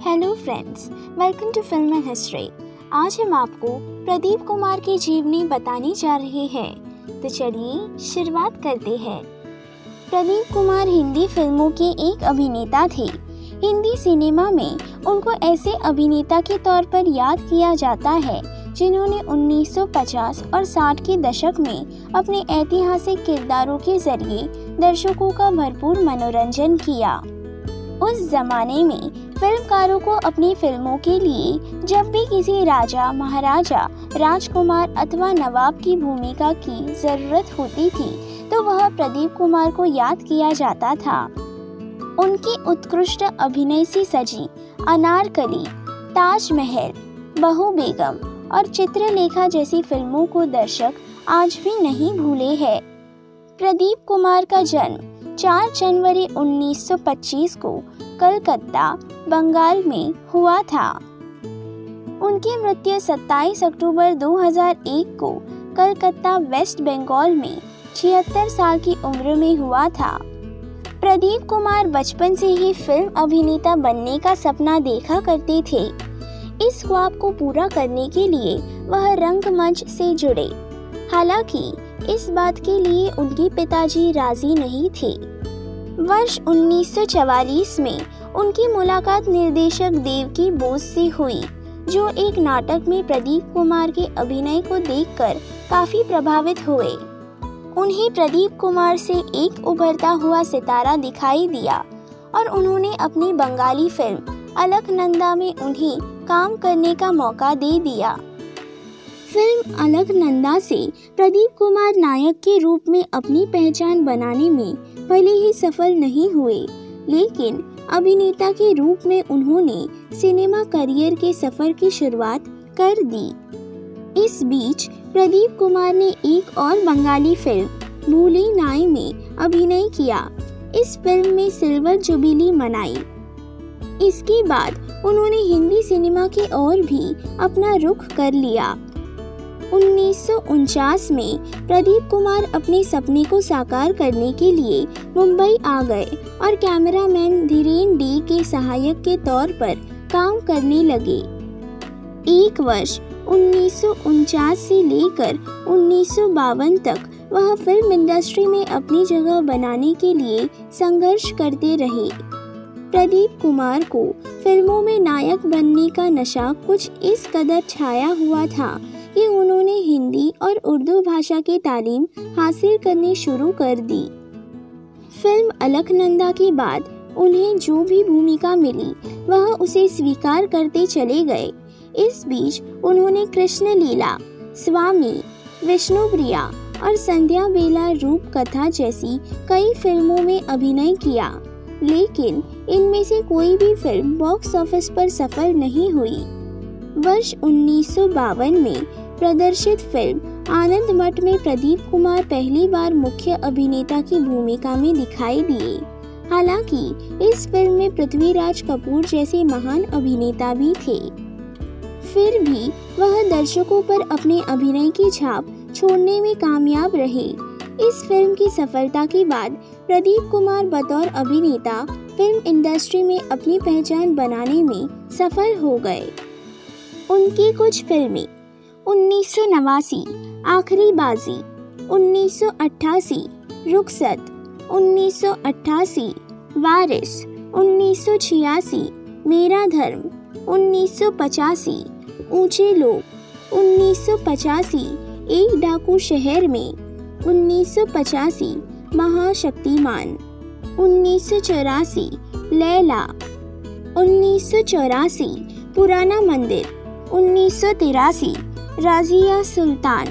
Hello friends, welcome to film and history. आज हम आपको प्रदीप कुमार की जीवनी बताने जा रहे हैं, तो चलिए शुरुआत करते हैं। प्रदीप कुमार हिंदी फिल्मों के एक अभिनेता थे। हिंदी सिनेमा में उनको ऐसे अभिनेता के तौर पर याद किया जाता है जिन्होंने 1950 और 60 के दशक में अपने ऐतिहासिक किरदारों के जरिए दर्शकों का भरपूर मनोरंजन किया। उस जमाने में फिल्मकारों को अपनी फिल्मों के लिए जब भी किसी राजा, महाराजा, राजकुमार अथवा नवाब की भूमिका की जरूरत होती थी तो वह प्रदीप कुमार को याद किया जाता था। उनकी उत्कृष्ट अभिनय से सजी अनारकली, ताजमहल, बहू बेगम और चित्रलेखा जैसी फिल्मों को दर्शक आज भी नहीं भूले हैं। प्रदीप कुमार का जन्म 4 जनवरी 1925 को कलकत्ता, बंगाल में हुआ था। उनकी मृत्यु 27 अक्टूबर 2001 को कलकत्ता, वेस्ट बंगाल में 76 साल की उम्र में हुआ था। प्रदीप कुमार बचपन से ही फिल्म अभिनेता बनने का सपना देखा करते थे। इस ख्वाब को पूरा करने के लिए वह रंगमंच से जुड़े। हालांकि इस बात के लिए उनके पिताजी राजी नहीं थे। वर्ष 1944 में उनकी मुलाकात निर्देशक देवकी बोस से हुई, जो एक नाटक में प्रदीप कुमार के अभिनय को देखकर काफी प्रभावित हुए। उन्हें प्रदीप कुमार से एक उभरता हुआ सितारा दिखाई दिया और उन्होंने अपनी बंगाली फिल्म अलकनंदा में उन्हें काम करने का मौका दे दिया। फिल्म अलकनंदा से प्रदीप कुमार नायक के रूप में अपनी पहचान बनाने में भले ही सफल नहीं हुए, लेकिन अभिनेता के रूप में उन्होंने सिनेमा करियर के सफर की शुरुआत कर दी। इस बीच प्रदीप कुमार ने एक और बंगाली फिल्म भूले नाई में अभिनय किया। इस फिल्म में सिल्वर जुबिली मनाई। इसके बाद उन्होंने हिंदी सिनेमा की ओर भी अपना रुख कर लिया। 1949 में प्रदीप कुमार अपने सपने को साकार करने के लिए मुंबई आ गए और कैमरामैन धीरेन डे के सहायक के तौर पर काम करने लगे। एक वर्ष 1949 से लेकर 1952 तक वह फिल्म इंडस्ट्री में अपनी जगह बनाने के लिए संघर्ष करते रहे। प्रदीप कुमार को फिल्मों में नायक बनने का नशा कुछ इस कदर छाया हुआ था कि उन्होंने हिंदी और उर्दू भाषा की तालीम हासिल करनी शुरू कर दी। फिल्म अलकनंदा के बाद उन्हें जो भी भूमिका मिली वह उसे स्वीकार करते चले गए। इस बीच उन्होंने कृष्ण लीला, स्वामी, विष्णुप्रिया और संध्या बेला रूप कथा जैसी कई फिल्मों में अभिनय किया, लेकिन इनमें से कोई भी फिल्म बॉक्स ऑफिस पर सफल नहीं हुई। वर्ष 1952 में प्रदर्शित फिल्म आनंद मठ में प्रदीप कुमार पहली बार मुख्य अभिनेता की भूमिका में दिखाई दिए। हालांकि इस फिल्म में पृथ्वीराज कपूर जैसे महान अभिनेता भी थे, फिर भी वह दर्शकों पर अपने अभिनय की छाप छोड़ने में कामयाब रहे। इस फिल्म की सफलता के बाद प्रदीप कुमार बतौर अभिनेता फिल्म इंडस्ट्री में अपनी पहचान बनाने में सफल हो गए। उनकी कुछ फिल्में 1989 आखिरी बाजी, 1988 रुखसत, 1988 वारिस, 1986 मेरा धर्म, 1985 ऊंचे लोग, 1985 एक डाकू शहर में, 1985 महाशक्तिमान, 1984 लैला, 1984 पुराना मंदिर, 1983 राजिया सुल्तान,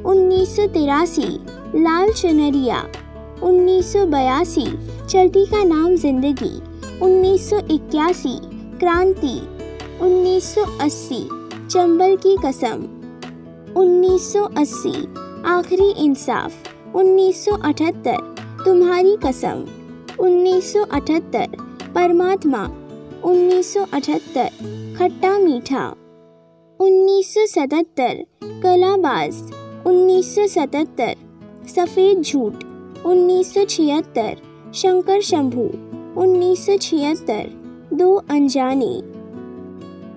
1983 लाल चुनरिया, 1982 चलती का नाम जिंदगी, 1981 क्रांति, 1980 चंबल की कसम, 1980 आखिरी इंसाफ, 1978 तुम्हारी कसम, 1978 परमात्मा, 1978 खट्टा मीठा, 1977 कलाबाज, 1977 सफ़ेद झूठ, 1976 शंकर शंभू, 1976 दो अनजाने,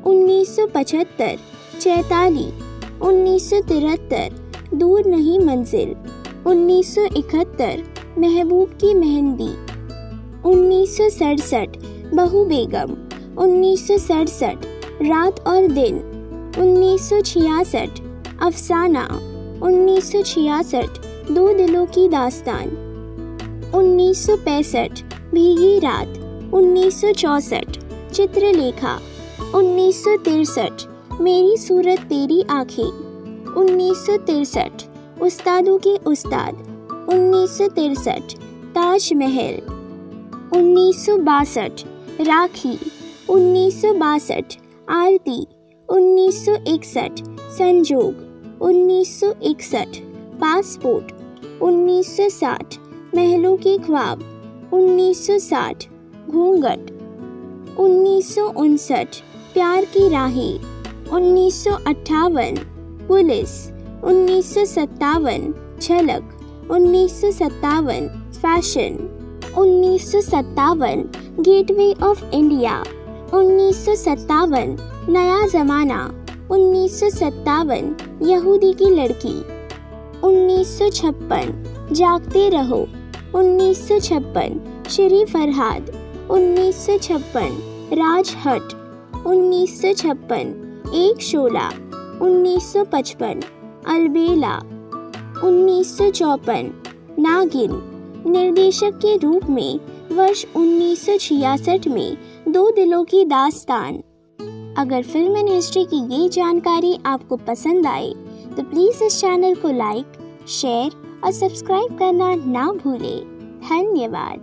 1975 चैताली, 1973 दूर नहीं मंजिल, 1971 महबूब की मेहंदी, 1967 बहू बेगम, 1967 रात और दिन, 1966 अफसाना, 1966 दो दिलों की दास्तान, 1965 भीगी रात, 1964 चित्रलेखा, 1963 मेरी सूरत तेरी आँखें, 1963 उस्तादों के उस्ताद, 1963 ताजमहल, 1962 राखी, 1962 आरती, 1961 संजोग, 1961 पासपोर्ट, 1960 महलों के ख्वाब, 1960 घूंघट, 1959 प्यार की राहें, 1958 पुलिस, 1957 झलक, 1957 फैशन, 1957 गेटवे ऑफ इंडिया, 1957 नया जमाना, 1957 यहूदी की लड़की, 1956 जागते रहो, 1956 श्री फरहाद, 1956 राजहट, 1956 एक शोला, 1955 अलबेला, 1954 नागिन निर्देशक के रूप में वर्ष 1966 में दो दिलों की दास्तान। अगर फिल्म एंड हिस्ट्री की ये जानकारी आपको पसंद आए तो प्लीज़ इस चैनल को लाइक, शेयर और सब्सक्राइब करना ना भूलें। धन्यवाद।